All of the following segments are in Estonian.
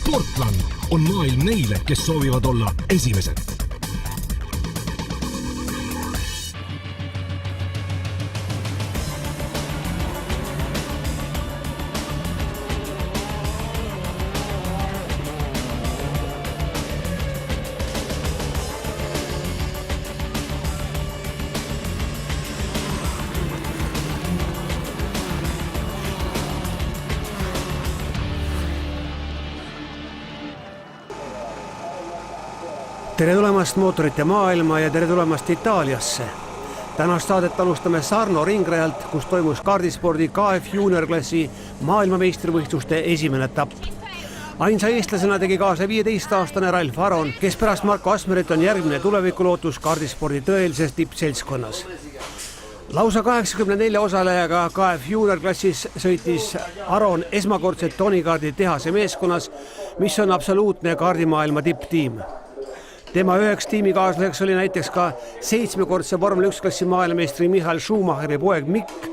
Sportland on maailm neile, kes soovivad olla esimesed. Tere tulemast mootorite maailma ja tere tulemast Itaaliasse. Tänast saadet alustame Sarno ringrajalt, kus toimus kaardispordi KF juniorklassi maailmameistrivõistluste esimene etapp. Ainsa eestlasena tegi kaasa 15-aastane Ralf Aron, kes pärast Marko Asmerit on järgmine tulevikulootus kaardispordi tõelises tippseltskonnas. Lausa 84 osalejaga KF juniorklassis sõitis Aron esmakordset Tonigaardi tehase meeskonnas, mis on absoluutne kaardimaailma tipptiim. Tema üheks tiimikaaslaseks oli näiteks ka 7-kordse Formel 1 klassi maailmameistri Michael Schumacheri poeg Mick,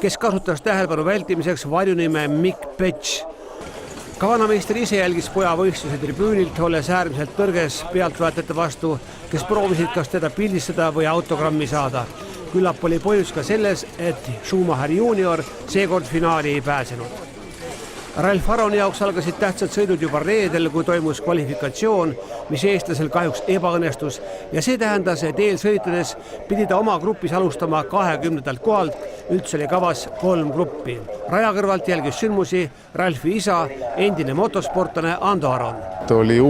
kes kasutas tähelepanu vältimiseks varjunime Mick Petsch. Ka vanameister ise jälgis poja võistluse tribüünilt, olles äärmiselt tõrges pealtvaatajate vastu, kes proovisid kas teda pildistada või autogrammi saada. Küllap oli põhjus ka selles, et Schumacher junior seekord finaali ei pääsenud. Ralf Aroni jaoks algasid tähtsad sõidud juba reedel, kui toimus kvalifikatsioon, mis eestlasel kahjuks ebaõnnestus ja see tähendas, et eelsõitudes pidi ta oma grupis alustama 20. kohalt, üldse oli kavas 3 gruppi. Raja kõrvalt jälgis sündmusi Ralfi isa, endine motosportlane Ando Aron. Oli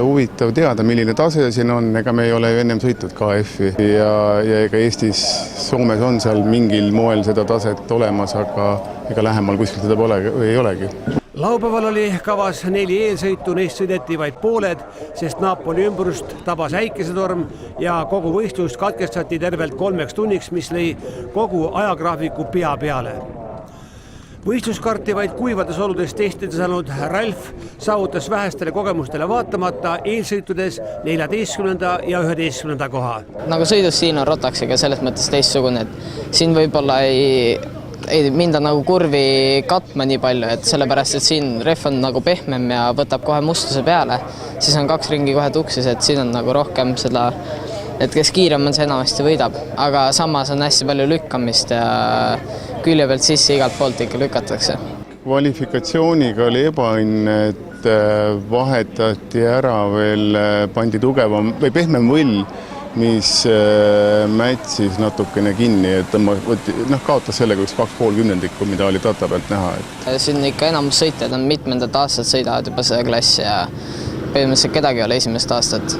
huvitav teada, milline tase siin on, ega me ei ole ju ennem sõitnud KF-i ja ega Eestis, Soomes on seal mingil moel seda taset olemas, aga ega lähemal kuskil seda pole või ei olegi. Laupäeval oli kavas 4 eelsõitu, neist sõideti vaid pooled, sest Napoli ümbrust tabas äikesetorm ja kogu võistlust katkestati tervelt 3 tunniks, mis lõi kogu ajagraafiku pea peale. Võistluskarti vaid kuivades oludes testida saanud Ralf saavutas vähestele kogemustele vaatamata eelsõitudes 14. ja 11. koha. Nagu sõidus siin on Rotaxiga selles mõttes teistsugune, et siin võib-olla ei minda nagu kurvi katma nii palju, et sellepärast, et siin ref on nagu pehmem ja võtab kohe mustuse peale, siis on 2 ringi kohe tuksis, et siin on nagu rohkem seda, et kes kiirem on, see enamasti võidab, aga samas on hästi palju lükkamist ja külje pealt sisse igalt poolt ikka lükatakse. Kvalifikatsiooniga oli ebaõnne, et vahetati ära veel, pandi tugevam või pehmem võll, mis mätsis natukene kinni, et kaotas sellega 2,5 kümnendikku, mida oli data pealt näha. Siin ikka enamus sõitjad on mitmendat aastat sõidavad juba seda klassi ja põhimõtteliselt kedagi ei ole esimest aastat.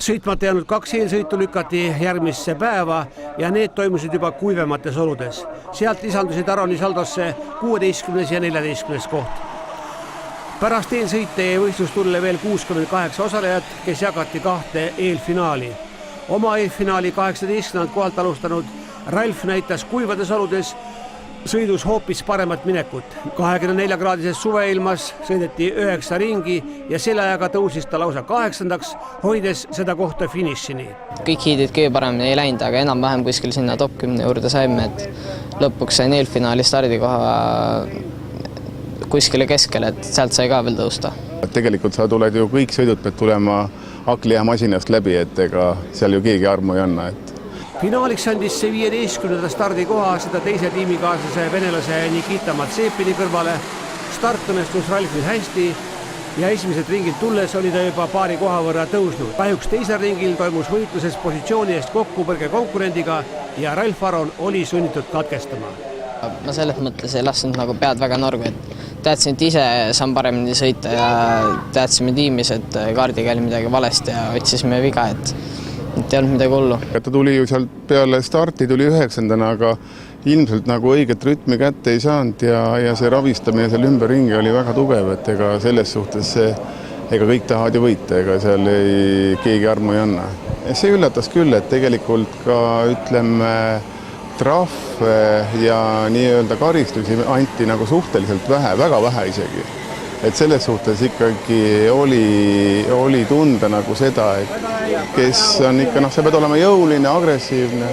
Sõitmata jäänud 2 eelsõitu lükati järgmisse päeva ja need toimusid juba kuivemates oludes. Sealt lisandusid Aroni saldosse 16. ja 14. koht. Pärast eelsõite ja võistlustulle veel 68 osalejat, kes jagati 2 eelfinaali. Oma eelfinaali 18. kohalt alustanud Ralf näitas kuivades oludes sõidus hoopis paremat minekut. 24-kraadises suveilmas sõideti 9 ringi ja selle ajaga tõusis ta lausa 8. hoides seda kohta finišini. Kõik hiidid kõige paremini ei läinud, aga enam-vähem kuskil sinna top 10 juurde saime, et lõpuks sain eelfinaali stardikoha kuskile keskele, et sealt sai ka veel tõusta. Tegelikult sa tuled ju kõik sõidud pead tulema hakkliahamasinast läbi, et ega seal ju keegi armu ei anna. Finaaliks andis see 15. stardikoha seda teise tiimikaaslase venelase Nikita Matsepini kõrvale. Start õnnestus Ralfil hästi ja esimesed ringid tulles oli ta juba paari koha võrra tõusnud. Kahjuks teisel ringil toimus võitluses positsiooni eest kokkupõrge konkurendiga ja Ralf Aron oli sunnitud katkestama. Ma selles mõttes ei lasknud nagu pead väga norgu, et teadsin, et ise saan paremini sõita ja teadsime tiimis, et kaardiga oli midagi valesti ja otsisime viga, et ei olnud midagi hullu. Ta tuli ju sealt peale starti, tuli 9. aga ilmselt nagu õiget rütmi kätte ei saanud ja see ravistamine seal ümberringi oli väga tugev, et ega selles suhtes ega kõik tahavad ju võita, ega seal keegi armu ei anna. See üllatas küll, et tegelikult ka ütleme trahve ja nii-öelda karistusi anti nagu suhteliselt vähe, väga vähe isegi. Et selles suhtes ikkagi oli tunda nagu seda, et kes on ikka, sa pead olema jõuline, agressiivne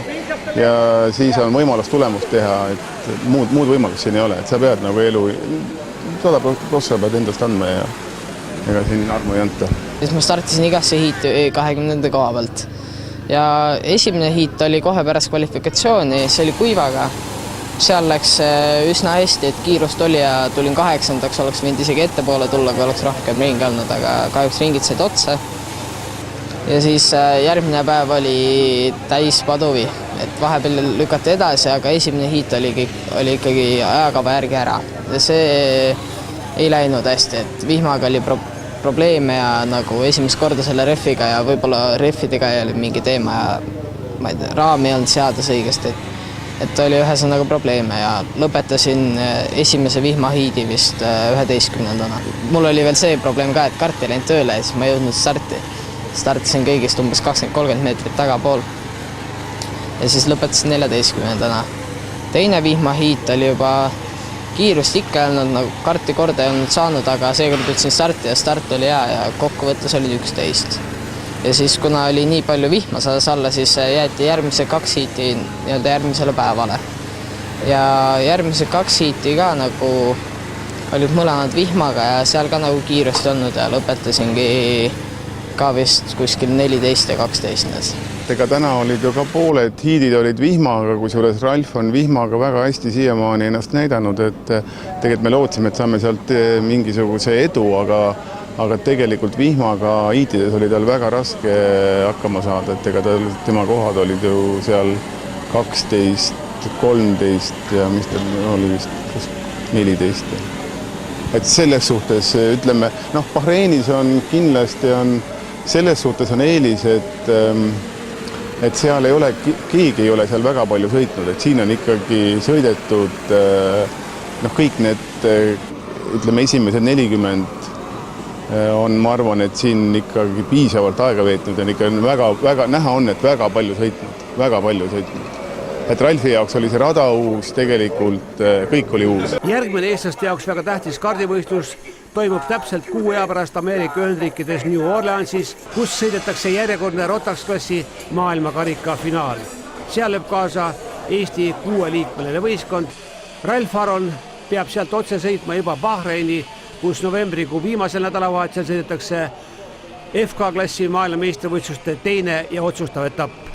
ja siis on võimalus tulemust teha, et muud võimalust siin ei ole, et sa pead nagu elu 100% pead endast andma ja ega siin armu ei anta. Siis ma startisin igasse hiiti 20. koha pealt ja esimene hiit oli kohe pärast kvalifikatsiooni, see oli kuivaga. Seal läks üsna hästi, et kiirust oli ja tulin 8. Oleks võinud isegi ettepoole tulla, kui oleks rohkem ringi olnud, aga kahjuks ringid said otsa. Ja siis järgmine päev oli täis paduvi, et vahepeal lükati edasi, aga esimene hiit oli ikkagi ajakava järgi ära. Ja see ei läinud hästi, et vihmaga oli probleeme ja nagu esimest korda selle refiga ja võib-olla refidega ei oli mingi teema ja ma ei tea, raami ei olnud seadus õigesti, et oli ühesõnaga probleeme ja lõpetasin esimese vihmahiidi vist 11. Mul oli veel see probleem ka, et kart ei läinud tööle ja siis ma ei jõudnud starti. Startisin kõigist umbes 20-30 meetrit tagapool ja siis lõpetasin 14. Teine vihmahiit oli juba kiirust ikka olnud, nagu karti korda ei olnud saanud, aga seekord ütlesin starti ja start oli hea ja kokkuvõttes oli 11. Ja siis kuna oli nii palju vihma sadas alla, siis jäeti järgmise 2 hiiti järgmisele päevale. Ja järgmise 2 hiiti ka nagu olid mõlemad vihmaga ja seal ka nagu kiirust olnud ja lõpetasingi ka vist kuskil 14 ja 12. Ega täna olid ju ka pooled hiidid olid vihmaga, kusjuures Ralf on vihmaga väga hästi siiamaani ennast näidanud, et tegelikult me lootsime, et saame sealt mingisuguse edu, aga tegelikult vihmaga hiitides oli tal väga raske hakkama saada, et ega tema kohad olid ju seal 12, 13 ja mis tal oli vist 14. Et selles suhtes ütleme, Bahreinis on kindlasti selles suhtes on eelis, et seal ei ole, keegi ei ole seal väga palju sõitnud, et siin on ikkagi sõidetud kõik need, ütleme, esimesed 40 on, ma arvan, et siin ikkagi piisavalt aega veetnud ja ikka väga näha on, et väga palju sõitnud. Et Ralfi jaoks oli see rada uus, tegelikult kõik oli uus. Järgmine eestlaste jaoks väga tähtis kardivõistlus toimub täpselt 6 aja pärast Ameerika Ühendriikides New Orleansis, kus sõidetakse järjekordne Rotax-klassi maailmakarika finaal. Seal lööb kaasa Eesti 6-liikmeline võistkond. Ralf Aron peab sealt otse sõitma juba Bahreini, kus novembrikuu viimasel nädalavahetusel sõidetakse FK-klassi maailmameistrivõistluste teine ja otsustav etapp.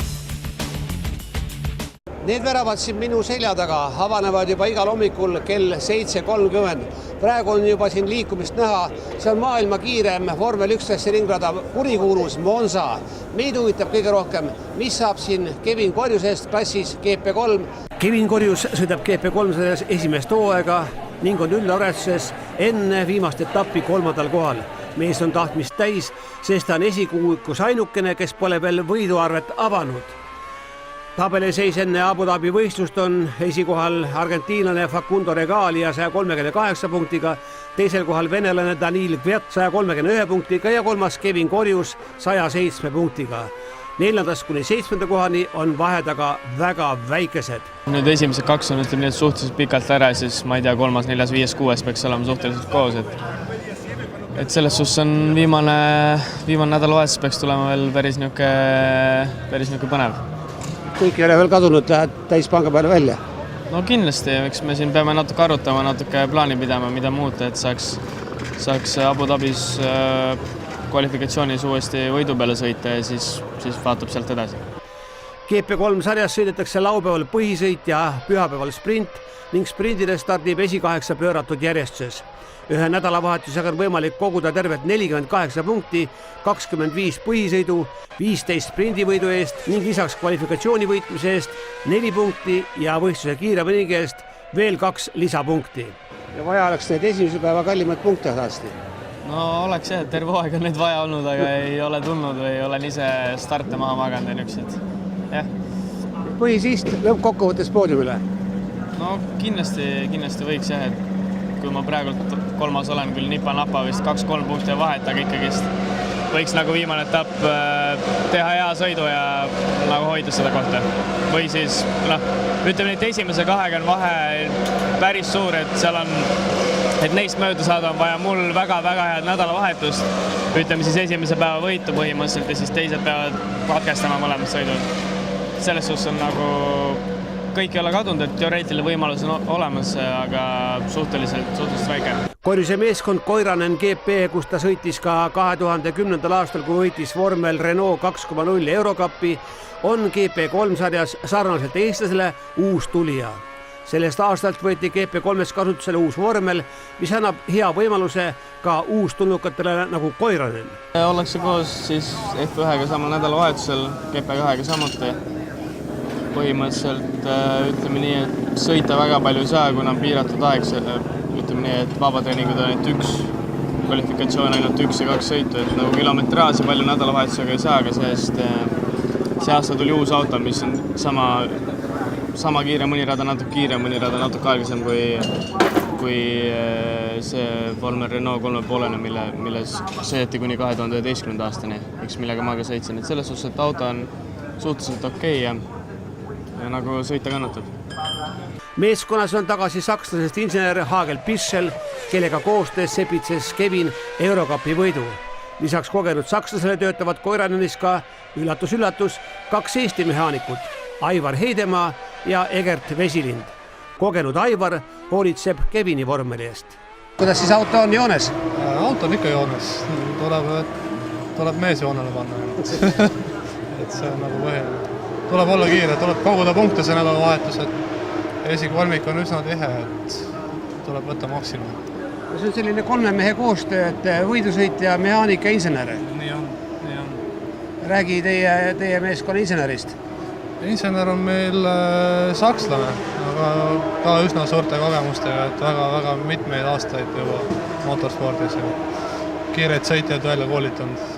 Need väravad siin minu selja taga avanevad juba igal hommikul kell 7:30. Praegu on juba siin liikumist näha. See on maailma kiirem Vormel 11 ringrada, kurikuulus Monza. Meid huvitab kõige rohkem, mis saab siin Kevin Korjusest klassis GP3. Kevin Korjus sõidab GP3 esimest hooaega ning on üllarestuses enne viimast etappi 3. kohal. Mees on tahtmist täis, sest ta on esikuuikus ainukene, kes pole veel võiduarvet avanud. Tabeliseis enne Abu Dhabi võistlust on esikohal argentiinlane Facundo Regalia 138 punktiga, teisel kohal venelane Danil Kvet 131 punktiga ja kolmas Kevin Korjus 107 punktiga. 4. kuni 7. kohani on vahetaga väga väikesed. Nüüd esimesed 2 on ütleme nii, suhteliselt pikalt ära, siis ma ei tea, 3., 4., 5., 6. peaks olema suhteliselt koos. Et selles suhtes on viimane nädalavahetus peaks tulema veel päris niisugune põnev. Kõik ei ole veel kadunud, lähed täispanga peale välja? No kindlasti, eks me siin peame natuke arutama, natuke plaani pidama, mida muuta, et saaks Abu Dhabis kvalifikatsioonis uuesti võidu peale sõita ja siis vaatab sealt edasi. GP3 sarjas sõidetakse laupäeval põhisõit ja pühapäeval sprint ning sprindile stardib esikaheksa pööratud järjestuses. Ühe nädalavahetusega on võimalik koguda tervet 48 punkti, 25 põhisõidu, 15 sprindivõidu eest ning lisaks kvalifikatsiooni võitmise eest 4 punkti ja võistluse kiire ringi eest veel 2 lisapunkti. Ja vaja oleks need esimese päeva kallimad punkte saasti? No oleks jah, et terve aeg on neid vaja olnud, aga ei ole tulnud või olen ise starte maha maganud ja niisugused. Jah. Põhisist lõppkokkuvõttes poodiumile? No kindlasti võiks jah, et kui ma praegu 3. olen küll nipa-napa vist 2-3 punkti vahet, aga ikkagist võiks nagu viimane etapp teha hea sõidu ja nagu hoida seda kohta. Või siis, ütleme, et esimese 2 on vahe päris suur, et seal on, et neist mööda saada on vaja mul väga-väga head nädalavahetust. Ütleme siis esimese päeva võitu põhimõtteliselt ja siis teised peavad katkestama mõlemad sõidud. Selles suhtes on nagu kõik ei ole kadunud, et teoreetiline võimalus on olemas, aga suhteliselt väike. Korise meeskond Koiranen GP, kus ta sõitis ka 2010. aastal, kui võitis vormel Renault 2.0 Eurocupi, on GP3 sarjas sarnaselt eestlasele uus tulija. Sellest aastalt võeti GP3-s kasutusele uus vormel, mis annab hea võimaluse ka uustulnukatele nagu Koiranen. Ollakse koos siis F1-ga samal nädalavahetusel, GP2-ga samuti. Põhimõtteliselt ütleme nii, et sõita väga palju ei saa, kuna on piiratud aeg. Ütleme nii, et vabatreeningud on ainult üks, kvalifikatsioon ainult 1 ja 2 sõitu, et nagu kilometraaži palju nädalavahetusega ei saa, aga see aasta tuli uus auto, mis on sama kiire, mõni rada natuke kiire, mõni rada natuke aeglasem kui see vormel Renault 3.5, milles sõideti kuni 2011. aastani, millega ma ka sõitsin. Et selles suhtes, et auto on suhteliselt okei ja nagu sõita kannatab. Meeskonnas on tagasi sakslasest insener Hagel Pischel, kellega koostöös sepitses Kevin Eurocupi võidu. Lisaks kogenud sakslasele töötavad Koiranenis ka üllatus-üllatus 2 Eesti mehaanikut, Aivar Heidemaa ja Egert Vesilind. Kogenud Aivar hoolitseb Kevini vormeli eest. Kuidas siis auto on joones? Auto on ikka joones. Tuleb mees joonele panna. Et see on nagu põhiline. Tuleb olla kiire, tuleb koguda punkte see nädalavahetus, et esikolmik on üsna tihe, et tuleb võtta maksimum. See on selline 3 mehe koostöö, et võidusõit ja mehaanika insener. Nii on. Räägi teie meeskonna insenerist. Insener on meil sakslane, aga ka üsna suurte kogemustega, et väga mitmeid aastaid juba motorspordis ja kiireid sõitjaid välja koolitanud.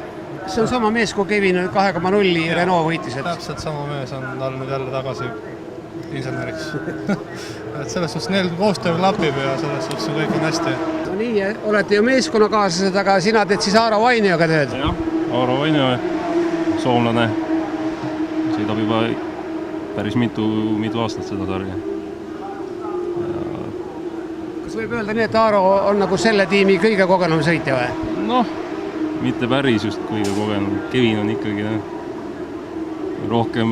See on sama mees, kui Kevin 2.0 Renault võitis. Täpselt sama mees on tal nüüd jälle tagasi inseneriks. Et selles suhtes neil koostöö klapib ja selles suhtes kõik on hästi. No nii, olete ju meeskonnakaaslased, aga sina teed siis Aaro Vainioga tööd? Jah, Aaro Vainio, soomlane, sõidab juba päris mitu aastat seda sarja. Kas võib öelda nii, et Aaro on nagu selle tiimi kõige kogenum sõitja või? Noh, mitte päris just kõige kogenum. Kevin on ikkagi rohkem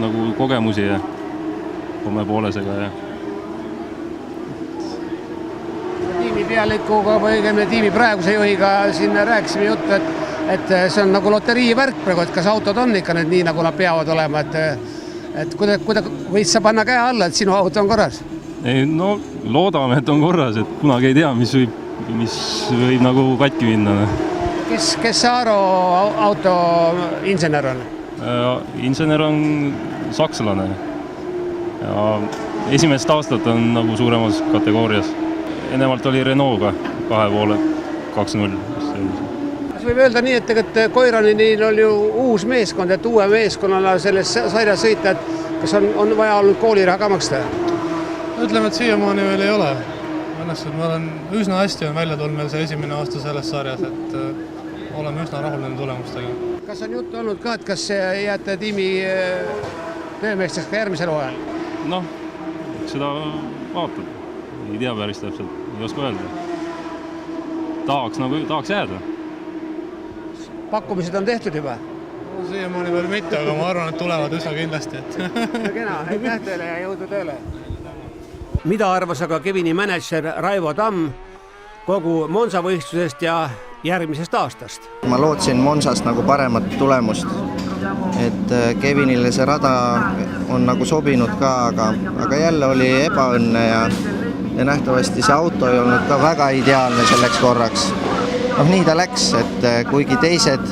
nagu kogemusi ja 3.5-sega ja tiimi pealikuga või õigemini tiimi praeguse juhiga siin rääkisime juttu, et see on nagu loterii värk praegu, et kas autod on ikka need nii, nagu nad peavad olema, et kuidas võid sa panna käe alla, et sinu auto on korras? Ei, no loodame, et on korras, et kunagi ei tea, mis võib nagu katki minna. Kes Aaro auto insener on? Insener on sakslane ja esimest aastat on nagu suuremas kategoorias. Ennemalt oli Renault'ga 2.0. Kas võib öelda nii, et Koiranenil on ju uus meeskond, et uue meeskonnana selles sarjas sõita, et kas on vaja olnud kooliraha ka maksta? Ütleme, et siiamaani veel ei ole. Ma olen üsna hästi välja tulnud meil see esimene aasta selles sarjas, et oleme üsna rahul nende tulemustega. Kas on juttu olnud ka, et kas jääte tiimi töömeesteks ka järgmisel hooajal? Noh, seda vaatab. Ei tea päris täpselt, ei oska öelda. Tahaks jääda. Pakkumised on tehtud juba? Siiamaani veel mitte, aga ma arvan, et tulevad üsna kindlasti. Kena, aitäh teile ja jõudu tööle! Mida arvas aga Kevini manager Raivo Tamm kogu Monza võistlusest ja järgmisest aastast? Ma lootsin Monsast nagu paremat tulemust, et Kevinile see rada on nagu sobinud ka, aga jälle oli ebaõnne ja nähtavasti see auto ei olnud ka väga ideaalne selleks korraks. Noh, nii ta läks, et kuigi teised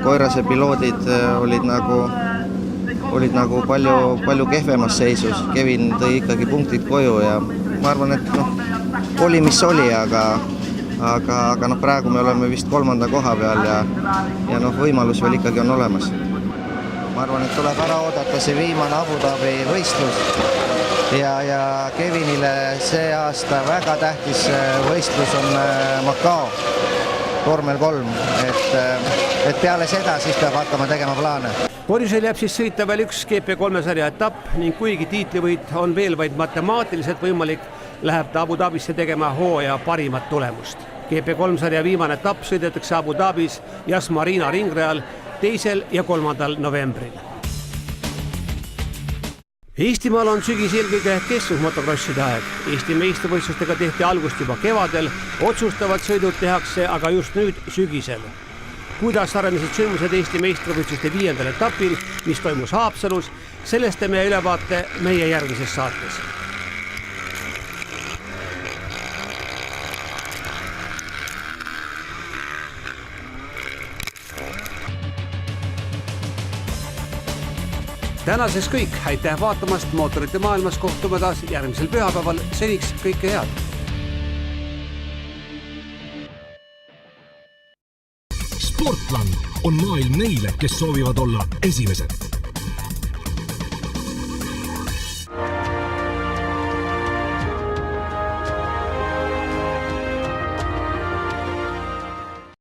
Koirase piloodid olid nagu palju kehvemas seisus. Kevin tõi ikkagi punktid koju ja ma arvan, et oli mis oli, aga praegu me oleme vist 3. koha peal ja võimalus veel ikkagi on olemas. Ma arvan, et tuleb ära oodata see viimane Abu Dhabi võistlus ja Kevinile see aasta väga tähtis võistlus on Macao vormel 3, et peale seda siis peab hakkama tegema plaane. Korisel jääb siis sõita veel üks GP3 sarja etapp ning kuigi tiitlivõit on veel vaid matemaatiliselt võimalik, läheb ta Abu Dhabisse tegema hooaja parimat tulemust. GP3 sarja viimane etapp sõidetakse Abu Dhabis Yas Marina ringrajal 2. ja 3. novembril. Eestimaal on sügis eelkõige kestvusmotokrosside aeg. Eesti meistrivõistlustega tehti algust juba kevadel, otsustavad sõidud tehakse aga just nüüd sügisel. Kuidas arenesid sündmused Eesti meistrivõistluste 5. etapil, mis toimus Haapsalus, sellest teeme ülevaate meie järgmises saates. Tänaseks kõik, aitäh vaatamast, mootorite maailmas kohtume taas järgmisel pühapäeval, seniks kõike head! Sportland on maailm neile, kes soovivad olla esimesed.